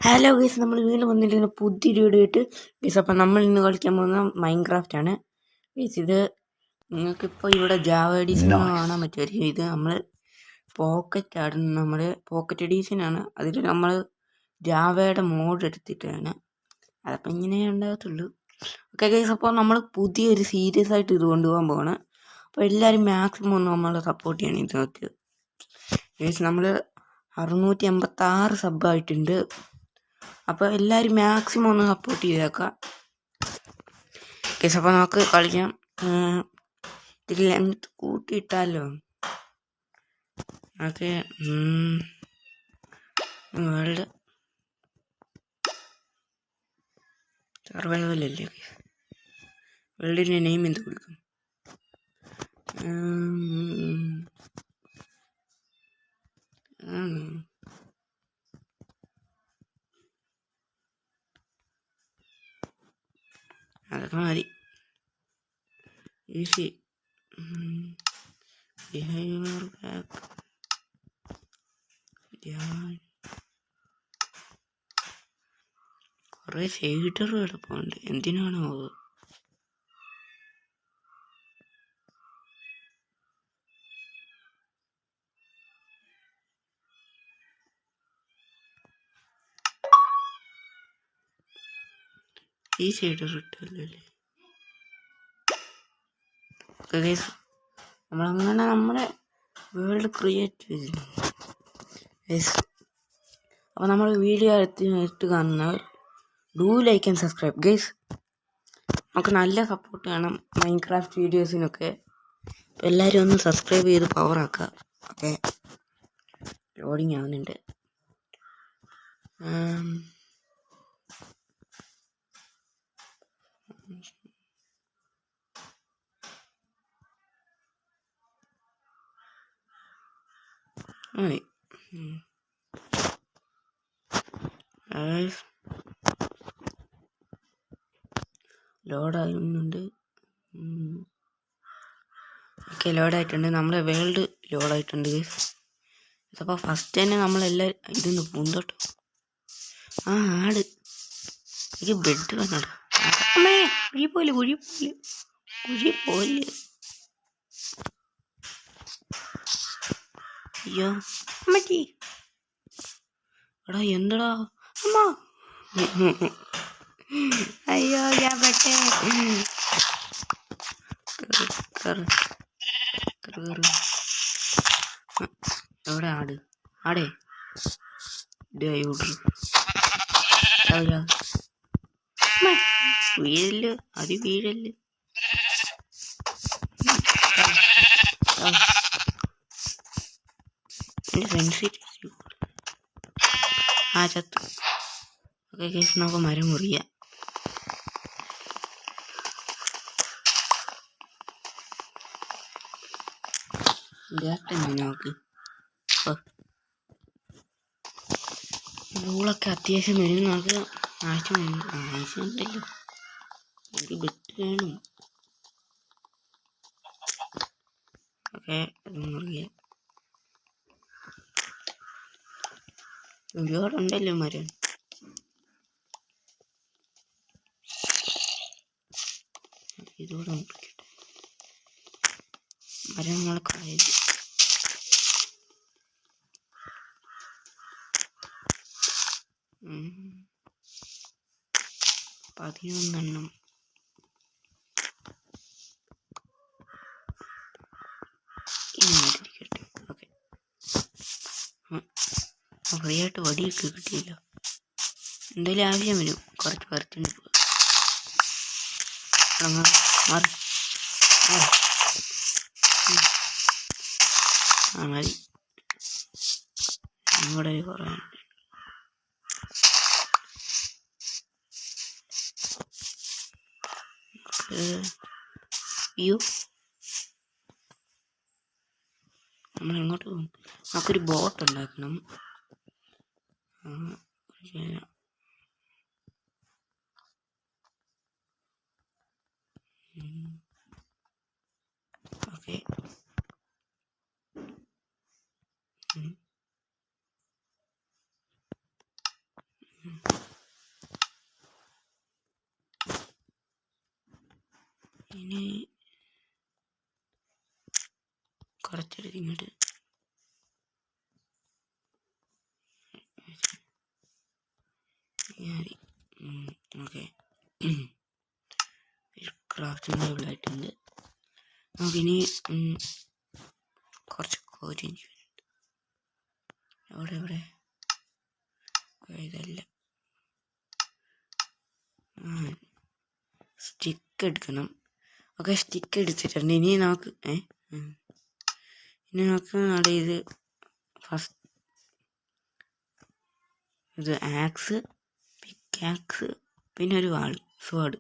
Hello guys, നമ്മൾ വീണ്ടും വന്നിരിക്കുന്ന പുതിയൊരു വീഡിയോ ആയിട്ട് ഗൈസ്. അപ്പം നമ്മൾ ഇന്ന് കളിക്കാൻ പോകുന്ന മൈൻക്രാഫ്റ്റ് ആണ് ഗൈസ്. ഇത് നിങ്ങൾക്കിപ്പോൾ ഇവിടെ ജാവ എഡിഷൻ കാണാൻ പറ്റുമായിരിക്കും. ഇത് നമ്മൾ പോക്കറ്റ് ആടുന്ന നമ്മുടെ പോക്കറ്റ് എഡിഷനാണ്. അതിൽ നമ്മൾ ജാവയുടെ മോഡ് എടുത്തിട്ടാണ്. അതപ്പം ഇങ്ങനെ ഉണ്ടാകത്തുള്ളൂ. ഓക്കെ ഗൈസ്, അപ്പോൾ നമ്മൾ പുതിയൊരു സീരിയസ് ആയിട്ട് ഇത് കൊണ്ടുപോകാൻ പോവാണ്. അപ്പോൾ എല്ലാവരും മാക്സിമം ഒന്ന് നമ്മളെ സപ്പോർട്ട് ചെയ്യണം ഇതിനകത്ത് ഗൈസ്. നമ്മൾ 686 സബ്ബായിട്ടുണ്ട്. അപ്പോൾ എല്ലാവരും മാക്സിമം ഒന്ന് സപ്പോർട്ട് ചെയ്തേക്കാം ഗൈസ്. അപ്പോൾ നമുക്ക് കളിക്കാം. ഇതിൽ ലെങ്ത് കൂട്ടിയിട്ടാലോ? ഓക്കെ, വേൾഡ് സർവൈവലല്ലേ? വേൾഡിൻ്റെ നെയിം എന്ത് കൊടുക്കും? അതൊക്കെ മതി. ഈസി. Behaviour back. കുറേ ഷെയ്ഡർ കിടപ്പുണ്ട്. എന്തിനാണോ അത്? ഈ ഷെയ്ഡർ ഇട്ടല്ലേ? നമ്മളങ്ങനെ നമ്മുടെ വേൾഡ് ക്രിയേറ്റ് ചെയ്തു. അപ്പോൾ നമ്മൾ വീഡിയോ ഇട്ട് കാണുന്നവർ do like and subscribe guys. നമുക്ക് നല്ല സപ്പോർട്ട് വേണം മൈൻക്രാഫ്റ്റ് വീഡിയോസിനൊക്കെ. അപ്പോൾ എല്ലാവരും ഒന്ന് സബ്സ്ക്രൈബ് ചെയ്ത് പവറാക്കുക. ഓക്കെ, ലോഡിങ് ആവുന്നുണ്ട്. മതി. ലോഡാകുന്നുണ്ട്. ഓക്കെ, ലോഡായിട്ടുണ്ട്. നമ്മുടെ വേൾഡ് ലോഡായിട്ടുണ്ട്. അപ്പോൾ ഫസ്റ്റ് തന്നെ നമ്മളെല്ലാവരും ഇതൊന്ന് പൂന്തോട്ടോ. ആ ആട് എനിക്ക് ബെഡ് വന്നട. അമ്മേ, കുഴി പോലെ. അയ്യോ അമ്മച്ചി, എടാ എന്തടാ അമ്മ? അയ്യോ ഞാൻ പെട്ടേ. എവിടെ ആടേ വീഴല്, അത് വീഴല്. ആ ചത്തു. ഓക്കെ കേസ്, നമുക്ക് മരം മുറിയാം. നമുക്ക് റൂളൊക്കെ അത്യാവശ്യം വരും. നമുക്ക് ആവശ്യമുണ്ടല്ലോ, എനിക്ക് ബെറ്റ് വേണം. ഓക്കെ, മുറിയാം. ഒരുപാടുണ്ടല്ലോ മരം. ഇതോടെ മുറിക്കട്ടെ. മരങ്ങളൊക്കെ ആയത് 11. ഇരിക്കട്ടെ. ഓക്കെ, ഫ്രീ ആയിട്ട് വടിയൊക്കെ കിട്ടിയില്ല. എന്തായാലും ആവശ്യം വരും. കുറച്ച് പരത്തിന് മതി. ഇവിടെ കുറേ നമ്മളെങ്ങോട്ട് പോകും? നമുക്കൊരു ബോട്ട് ഉണ്ടാക്കണം. ഓക്കെ, കുറച്ചെടുത്ത് ഇങ്ങോട്ട് ഓക്കെ. ക്രാഫ്റ്റിംഗ് ടേബിൾ ആയിട്ടുണ്ട്. നമുക്കിനി കുറച്ച് കോരിങ് ചെയ്യാനുണ്ട്. എവിടെ ഇതല്ല, സ്റ്റിക്ക് എടുക്കണം. ഓക്കെ, സ്റ്റിക്ക് എടുത്തിട്ടുണ്ട്. ഇനി നമുക്ക് അവിടെ ഇത് ഫസ്റ്റ് ഇത് ആക്സ്, പിക്കാക്സ്, പിന്നെ ഒരു വാൾ, സ്വാഡ്.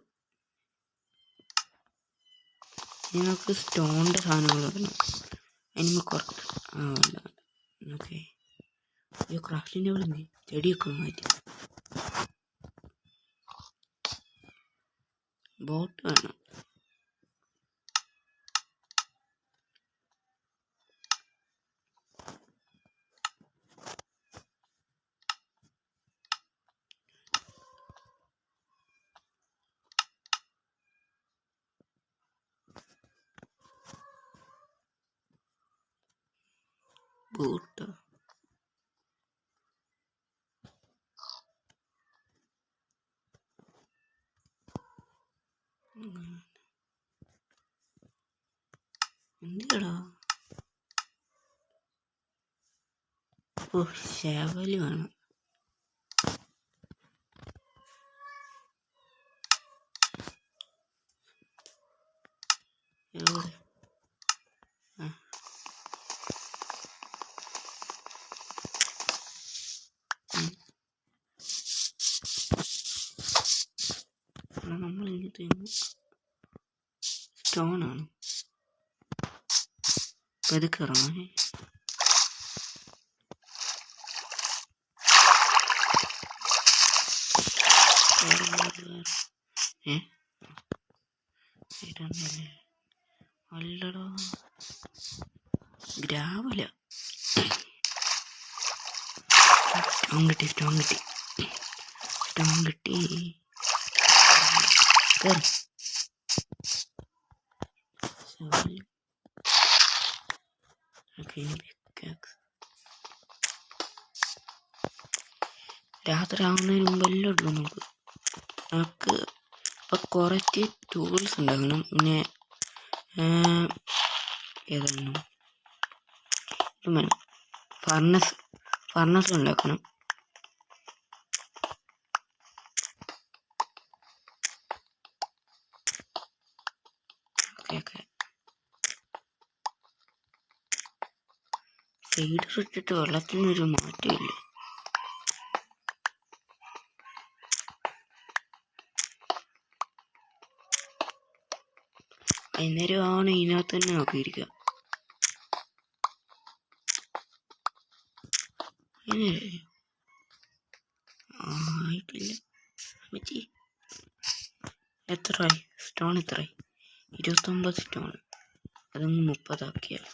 ഇനി നമുക്ക് സ്റ്റോണിൻ്റെ സാധനങ്ങൾ വരണം. അതിന് കുറച്ച് വേണ്ട. ഓക്കെ, ഈ ക്രാഫ്റ്റിംഗ് ടേബിൾ എന്ത് ചെടിയൊക്കെ മാറ്റി. ബോട്ട് വേണം. ബോട്ട് എന്തിടാ? ശവല് വേണം. എവിടെ? നമ്മളിങ്ങോട്ട് സ്റ്റോണാണ് പെതുക്കിറങ്ങാൻ. അല്ലടാ, ഗ്രാവല. സ്റ്റോൺ കിട്ടി. രാത്രി ആവുന്നതിന് മുമ്പ് എല്ലാം ഇടും. നമുക്ക് ഇപ്പം കുറച്ച് ടൂൾസ് ഉണ്ടാക്കണം. പിന്നെ ഏതാണ് ഫർണസ് ഉണ്ടാക്കണം. ഓക്കെ സൈഡ് ഇട്ടിട്ട് വെള്ളത്തിനൊരു മാറ്റമില്ല. വൈകുന്നേരമാണ് ഇതിനകത്ത് തന്നെ നോക്കിയിരിക്കുക. ആയിട്ടില്ല. എത്രയായി സ്റ്റോൺ? എത്രയായി? 29 സ്റ്റോൺ. അതൊന്ന് 30 ആക്കിയാൽ.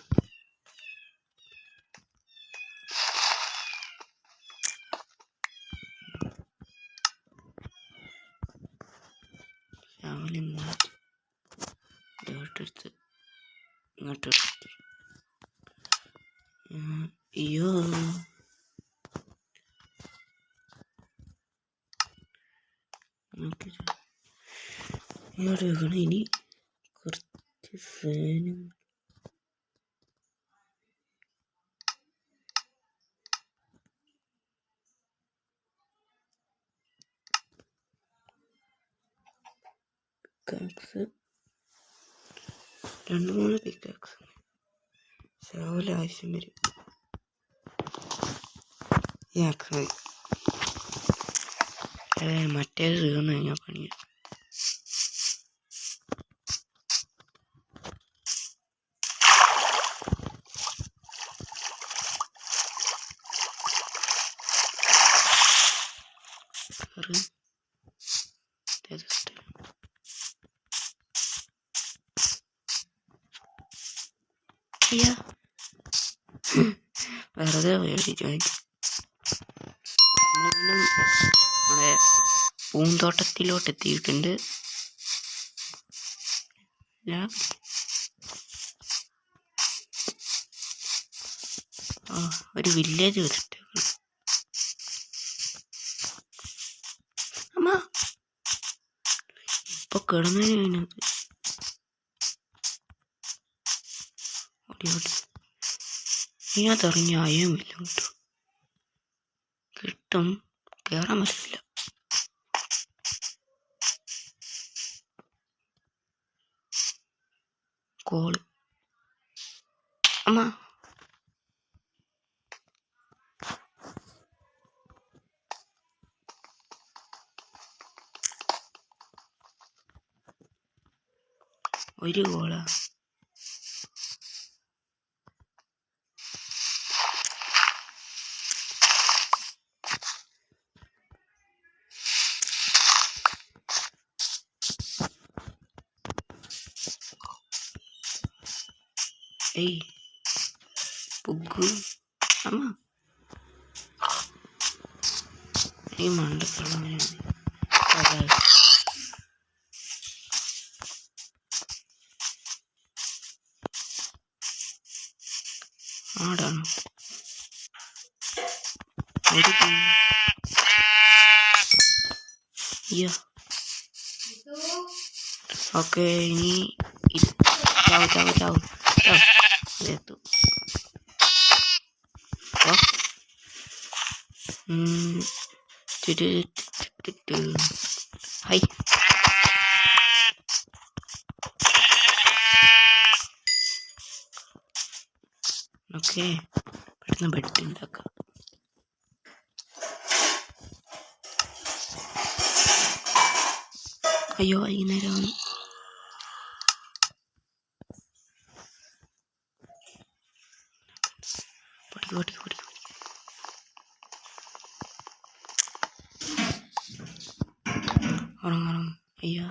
രാവിലെ ഇങ്ങോട്ടെടുത്ത് അയ്യോ, ഇങ്ങോട്ട് വെക്കണം. ഇനി കുറച്ച് സാധനം പിക്കാക്സ്, 2-3 പിക്കാക്സ് രാവിലെ ആവശ്യം വരും. മറ്റേത് തീർന്നു കഴിഞ്ഞാൽ പണിയാണ്. വെറുതെ മേടിച്ചു. നമ്മുടെ പൂന്തോട്ടത്തിലോട്ട് എത്തിയിട്ടുണ്ട്. ഒരു വില്ലേജ് വെച്ചിട്ട് അമ്മ ഇപ്പൊ കിടന്നതിന് ഇതിനകത്ത് ഇറങ്ങി അയമില്ല കിട്ടും കയറാൻ പറ്റില്ല. കോള് അമ്മ ഒരു കോളാ. ഏയ് പുഗു അമ്മ ഈ മണ്ടത്തുള്ള ആടാണ് ഒരു അയ്യോ. ഓക്കെ ഇനി ചാവ് ചാവ് ചാവ് ചാവ് എത്തു. ഹൈ ഓക്കെ പെട്ടെന്ന് ബെഡ് ഉണ്ടാക്കാം. അയ്യോ വൈകുന്നേരമാണ്. പൊടി പൊടി പൊടി ഉറങ്ങും. അയ്യോ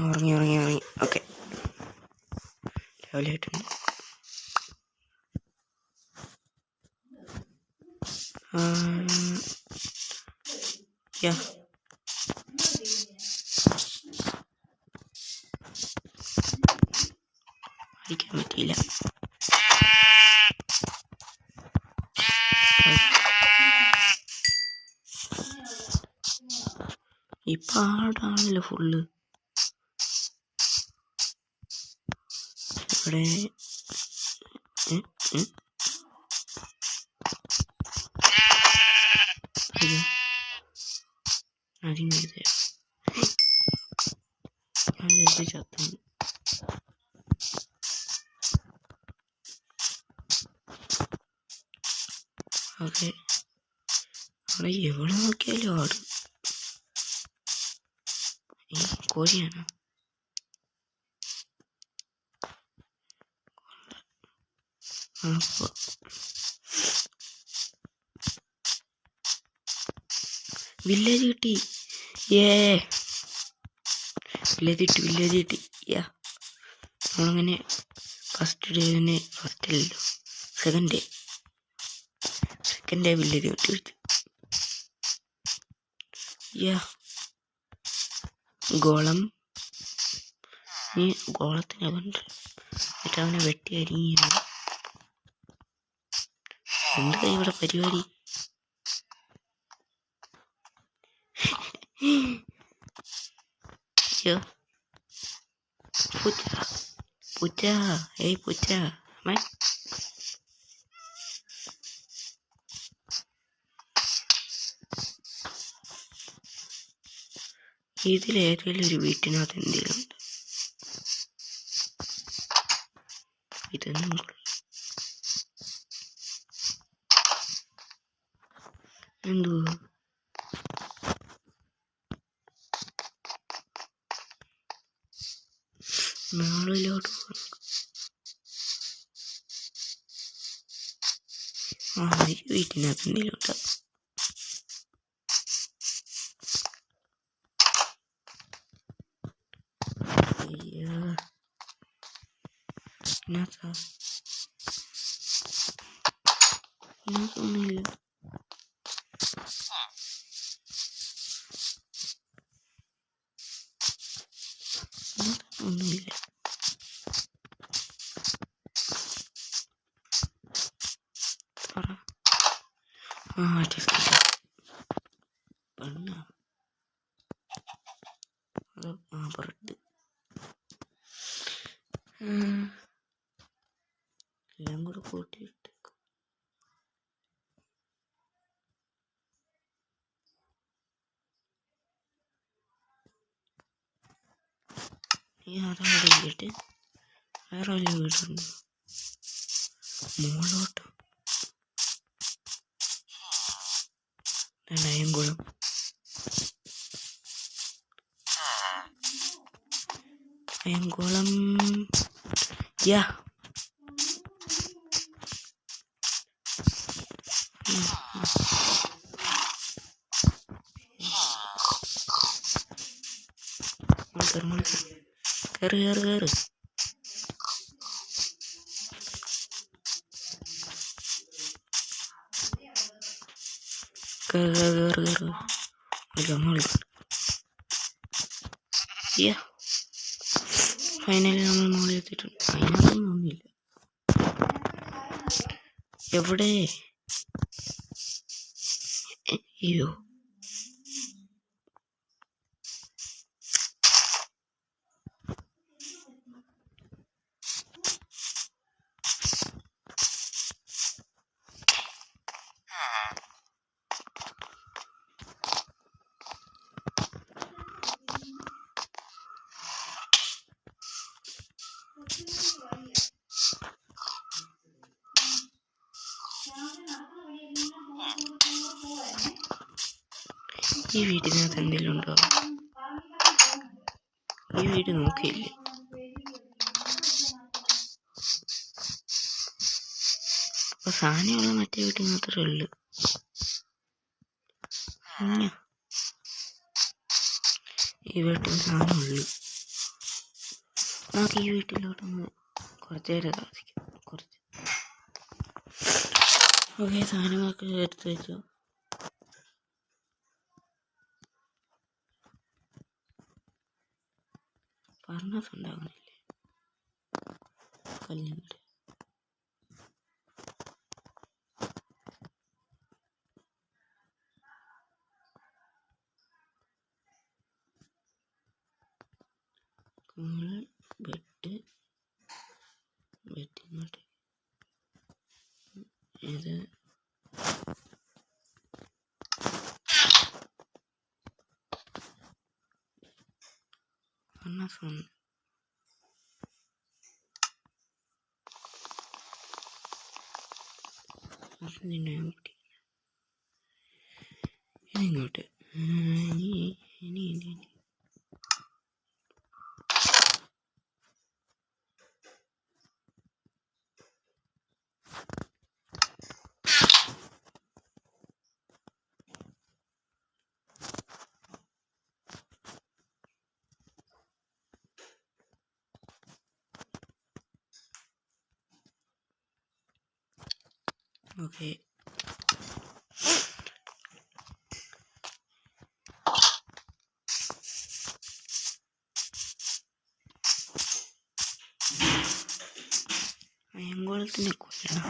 ഉറങ്ങി ഉറങ്ങി ഉറങ്ങി. ഓക്കെ രാവിലെ ആയിട്ടുണ്ട്. അടിക്കാൻ പറ്റിയില്ല. ഇപ്പം ആടാണല്ലോ ഫുള്ള്. ഇവിടെ അതിന് ചത്തു. ഓക്കെ അവിടെ എവിടെ നോക്കിയാലും ആട്. ഈ കോഴിയാണ്. അപ്പോൾ വില്ലേജ് കിട്ടി. വില്ലേജ് കിട്ടി. നമ്മളങ്ങനെ ഫസ്റ്റ് ഡേ തന്നെ ഫസ്റ്റ് അല്ലല്ലോ സെക്കൻഡ് ഡേ വില്ലേജ് കിട്ടി. ഗോളം ഈ ഗോളത്തിനെ കണ്ട് എന്നിട്ട് അവനെ വെട്ടി അരിഞ്ഞു. എന്താ ഇവിടെ പരിപാടി? അയ്യോ പൂച്ച പൂച്ച ഏയ് പൂച്ച ഇതിലേതെങ്കിലും ഒരു വീട്ടിനകത്ത് എന്തെങ്കിലും ഉണ്ട്. ഇതൊന്നും എന്തോ നാളിലോട്ട് വീട്ടിനകത്ത് എന്തെങ്കിലും ഉണ്ട്. ഒന്നുമില്ല. പെണ്ണ അത് ബ്രെഡ് എല്ലാം കൂടെ കൂട്ടിയിട്ട് ഈ അതവിടെ ഇട്ടിട്ട് വേറെ വലിയ വീടുണ്ട് മുകളിലോട്ട് അയംകുളം യാ കയറി ഫൈനലി നമ്മൾ മുകളിൽ എത്തിയിട്ടുണ്ട്. അതിനകത്തൊന്നും ഒന്നുമില്ല. എവിടെ? അയ്യോ ഈ വീട്ടിനകത്ത് എന്തെങ്കിലും ഉണ്ടോ? ഈ വീട് നോക്കിയില്ലേ? അപ്പൊ സാധനമുള്ള മറ്റേ വീട്ടിൽ മാത്രമേ ഉള്ളൂ. ഈ വീട്ടിൽ സാധനമുള്ളൂ. നമുക്ക് ഈ വീട്ടിലോട്ടൊന്ന് കുറച്ച് നേരം താമസിക്കാം. ഓക്കെ, സാധനങ്ങളൊക്കെ എടുത്ത് വെച്ചു. ഫർണസ് ഉണ്ടാകുന്നില്ലേ? കല്ലുണ്ട്. ബെഡിങ്ങോട്ട് ഇത് ഫർണസ് വന്നു. ഇതിങ്ങോട്ട് ഇനി ഓക്കെ. അയംകുളത്തിനെ കൊല്ലണം.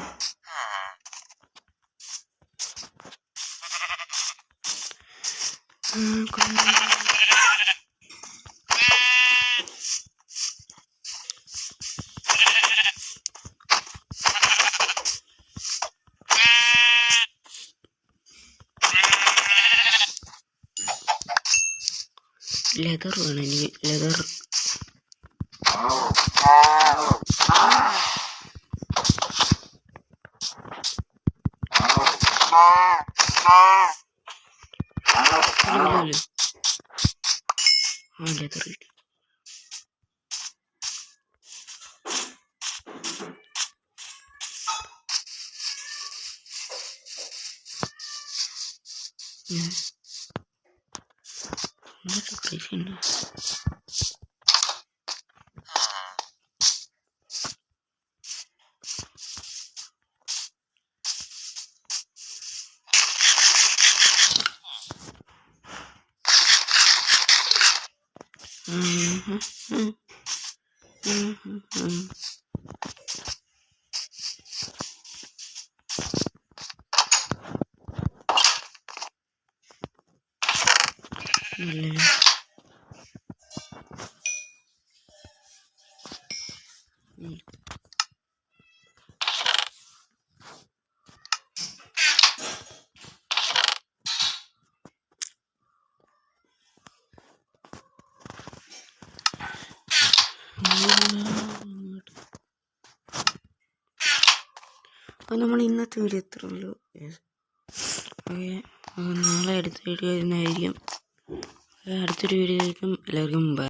ലെതർ വേണം എനിക്ക്. ലെതർ ലെതർ കിട്ടി. എന്നിട്ട് കൃഷി ഉണ്ട്. ഇല്ലല്ലോ. അപ്പോൾ നമ്മൾ ഇന്നത്തെ വീഡിയോ എത്ര ഉള്ളൂ. ഓക്കെ, നാളെ അടുത്ത വീഡിയോ വരുന്നതായിരിക്കും. അടുത്തൊരു വീഡിയോ ആയിരിക്കും. എല്ലാവർക്കും ബൈ.